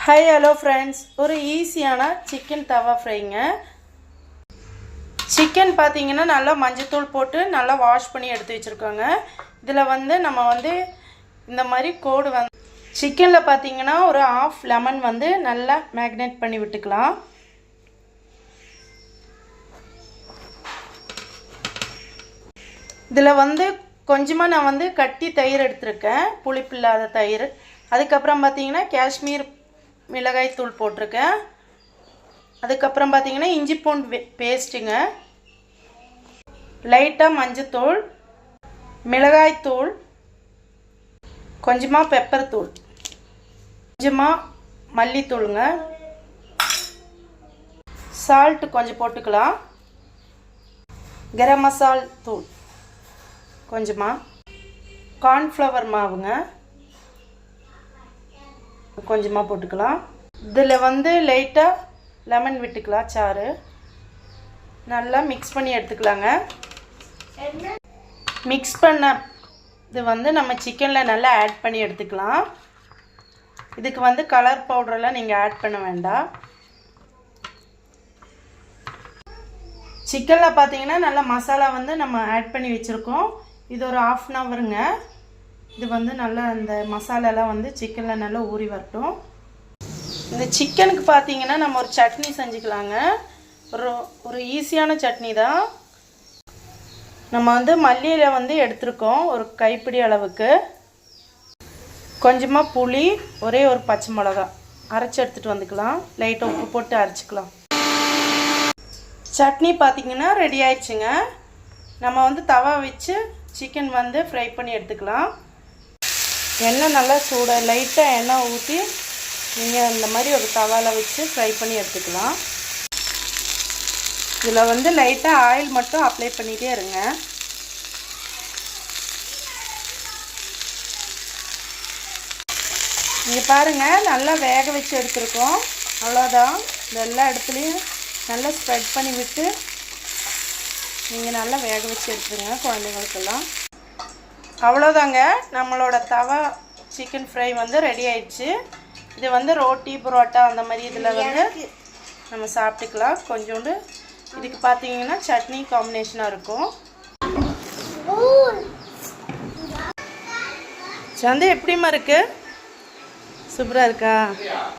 Hi hello friends, ஒரு ஈஸியான chicken தவா ஃப்ரைங்க. chicken பாத்தீங்கன்னா நல்லா மஞ்சள் தூள் போட்டு நல்லா வாஷ் பண்ணி எடுத்து வச்சிருக்கோங்க. இதுல நம்ம இந்த மாதிரி கோடு chickenல பாத்தீங்கன்னா ஒரு half lemon நல்லா மேக்னேட் பண்ணி விட்டுக்கலாம். இதுல கொஞ்சமா நான் கட்டி தயிர் எடுத்துர்க்கேன், புளிப்பில்லாத தயிர். அதுக்கு அப்புறம் பாத்தீங்கன்னா காஷ்மீர் மிளகாய் தூள் போட்டுருக்கேன். அதுக்கு அப்புறம் பாத்தீங்கன்னா இஞ்சி பூண்டு பேஸ்ட்ங்க, லைட்டா மஞ்சள் தூள், மிளகாய் தூள், கொஞ்சமா பெப்பர் தூள், கொஞ்சமா மல்லி தூளுங்க, சால்ட் கொஞ்சம் போட்டுக்கலாம், கரம் மசாலா தூள் கொஞ்சமா, கார்ன்ஃப்ளவர் மாவுங்க கொஞ்சமா போட்டுக்கலாம். இதுல லைட்டா லெமன் விட்டுக்கலாம், சாறு நல்லா மிக்ஸ் பண்ணி எடுத்துக்கலாங்க. மிக்ஸ் பண்ண இது நம்ம சிக்கன்ல நல்லா ஆட் பண்ணி எடுத்துக்கலாம். இதுக்கு கலர் பவுடர்லாம் நீங்க ஆட் பண்ண வேண்டாம். சிக்கன்ல பாத்தீங்கன்னா நல்ல மசாலா நம்ம ஆட் பண்ணி வச்சிருக்கோம். இது ஒரு 1/2 an hourங்க. இது நல்லா அந்த மசாலா எல்லாம் சிக்கன்ல நல்லா ஊறி வரட்டும். இந்த சிக்கனுக்கு பாத்தீங்கன்னா நம்ம ஒரு சட்னி செஞ்சுக்கலாங்க. ஒரு ஈஸியான சட்னி தான். நம்ம மல்லி இலை எடுத்துருக்கோம் ஒரு கைப்பிடி அளவுக்கு. கொஞ்சமா புளி, ஒரே ஒரு பச்சை மிளகாய் அரைச்சு எடுத்துட்டு வந்துக்கலாம். லைட்டா உப்பு போட்டு அரைச்சுக்கலாம். சட்னி பாத்தீங்கன்னா ரெடி ஆயிடுச்சுங்க. நம்ம தவா வச்சு சிக்கன் ஃப்ரை பண்ணி எடுத்துக்கலாம். எண்ணெய் நல்லா சூட லைட்டா எண்ணெய் ஊற்றி நீங்க இந்த மாதிரி ஒரு தவால வச்சு ஃப்ரை பண்ணி எடுத்துக்கலாம். இதுல லைட்டா ஆயில் மட்டும் அப்ளை பண்ணிட்டே இருங்க. நீங்க பாருங்க நல்லா வேக வச்சு எடுத்துருக்கோம். அவ்வளவுதான். எல்லா இடத்துலயும் நல்லா ஸ்ப்ரெட் பண்ணி விட்டு நீங்க நல்லா வேக வச்சு எடுத்துருங்க குழந்தைகளுக்கெல்லாம். அவ்வளவுதாங்க, நம்மளோட தவா சிக்கன் ஃப்ரை ரெடி ஆயிடுச்சு. இது ரோட்டி பரோட்டா அந்த மாதிரி இதுல நம்ம சாப்பிட்டுக்கலாம். கொஞ்சோண்டு இதுக்கு பாத்தீங்கன்னா சட்னி காம்பினேஷனா இருக்கும். சந்தை எப்படிமா இருக்கு? சூப்பரா இருக்கா?